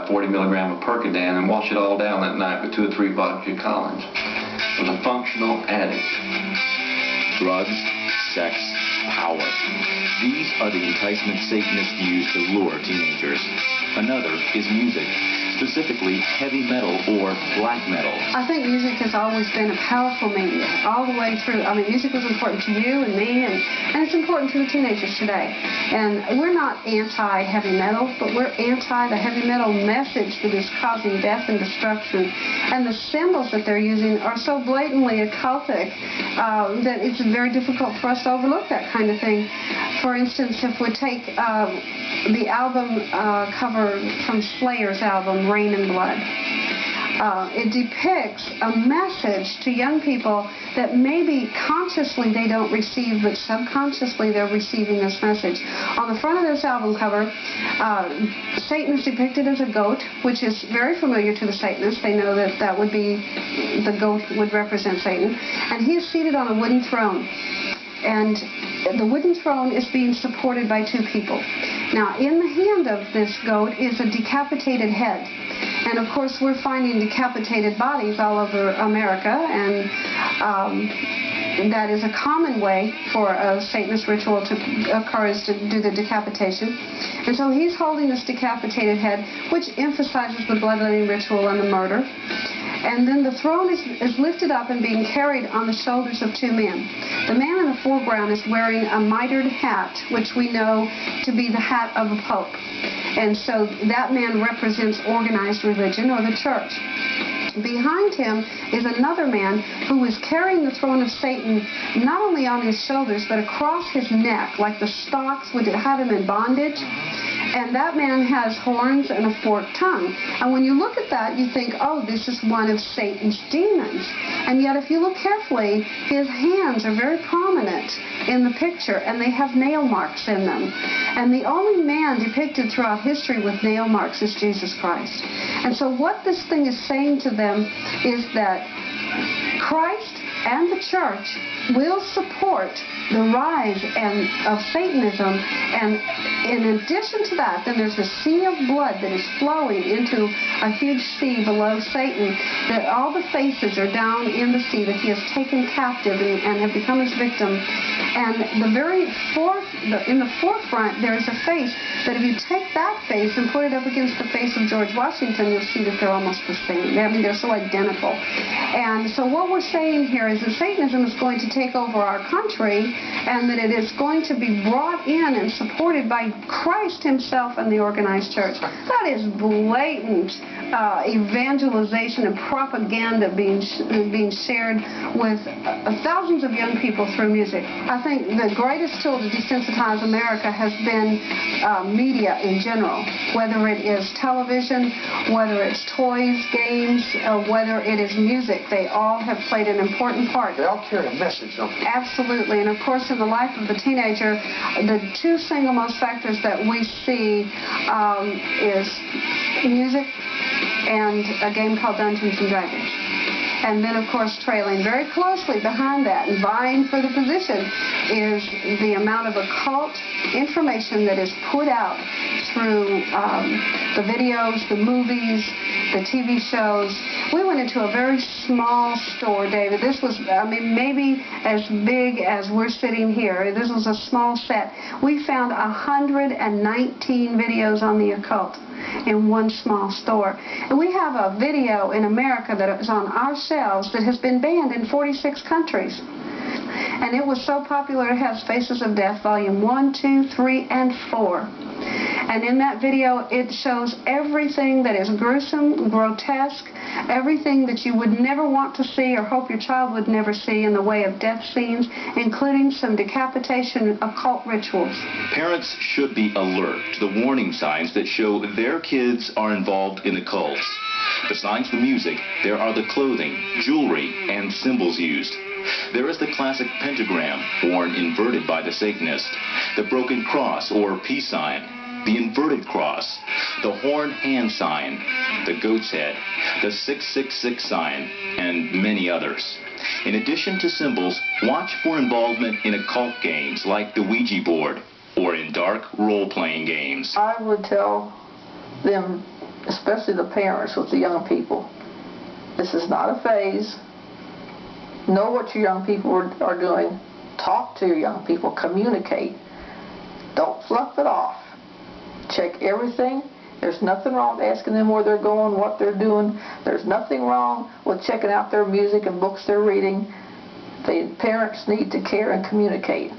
about 40 milligrams of Percodan and wash it all down that night with 2 or 3 vodka Collins. Was a functional addict. Drugs, sex, power. These are the enticements Satanists use to lure teenagers. Another is music, specifically heavy metal or black metal. I think music has always been a powerful medium, all the way through. I mean, music was important to you and me, and it's important to the teenagers today. And we're not anti-heavy metal, but we're anti the heavy metal message that is causing death and destruction. And the symbols that they're using are so blatantly occultic that it's very difficult for us to overlook that kind of thing. For instance, if we take the album cover from Slayer's album, In Blood. It depicts a message to young people that maybe consciously they don't receive, but subconsciously they're receiving this message. On the front of this album cover, Satan is depicted as a goat, which is very familiar to the Satanists. They know that that would be, the goat would represent Satan. And he is seated on a wooden throne. And the wooden throne is being supported by 2 people. Now, in the hand of this goat is a decapitated head. And, of course, we're finding decapitated bodies all over America, and that is a common way for a Satanist ritual to occur, is to do the decapitation. And so he's holding this decapitated head, which emphasizes the bloodletting ritual and the murder. And then the throne is lifted up and being carried on the shoulders of 2 men. The man in the foreground is wearing a mitered hat, which we know to be the hat of a pope. And so that man represents organized religion, or the church. Behind him is another man who is carrying the throne of Satan not only on his shoulders, but across his neck, like the stocks would have him in bondage. And that man has horns and a forked tongue. And when you look at that, you think, oh, this is one of Satan's demons. And yet, if you look carefully, his hands are very prominent in the picture, and they have nail marks in them. And the only man depicted throughout history with nail marks is Jesus Christ. And so what this thing is saying to them is that Christ and the church will support the rise of Satanism, and in addition to that, then there's a sea of blood that is flowing into a huge sea below Satan, that all the faces are down in the sea that he has taken captive and have become his victim. And in the forefront, there's a face that if you take that face and put it up against the face of George Washington, you'll see that they're almost the same. I mean, they're so identical. And so what we're saying here is that Satanism is going to take over our country, and that it is going to be brought in and supported by Christ himself and the organized church. That is blatant evangelization and propaganda being shared with thousands of young people through music. I think the greatest tool to desensitize America has been media in general, whether it is television, whether it's toys, games, or whether it is music. They all have played an important part. They all carry a message, don't they? Absolutely. And of course, in the life of the teenager, the 2 single most factors that we see is music and a game called Dungeons and Dragons. And then, of course, trailing very closely behind that and vying for the position is the amount of occult information that is put out through the videos, the movies, the TV shows. We went into a very small store, David. This was, I mean, maybe as big as we're sitting here. This was a small set. We found 119 videos on the occult in one small store. And we have a video in America that is on our shelves that has been banned in 46 countries. And it was so popular, it has Faces of Death, Volume 1, 2, 3, and 4. And in that video, it shows everything that is gruesome, grotesque, everything that you would never want to see or hope your child would never see in the way of death scenes, including some decapitation occult rituals. Parents should be alert to the warning signs that show their kids are involved in the cults. Besides the music, there are the clothing, jewelry, and symbols used. There is the classic pentagram, worn inverted by the Satanist, the broken cross or peace sign, the inverted cross, the horn hand sign, the goat's head, the 666 sign, and many others. In addition to symbols, watch for involvement in occult games like the Ouija board or in dark role-playing games. I would tell them especially the parents with the young people. This is not a phase. Know what your young people are doing. Talk to your young people. Communicate. Don't fluff it off. Check everything. There's nothing wrong with asking them where they're going, what they're doing. There's nothing wrong with checking out their music and books they're reading. The parents need to care and communicate.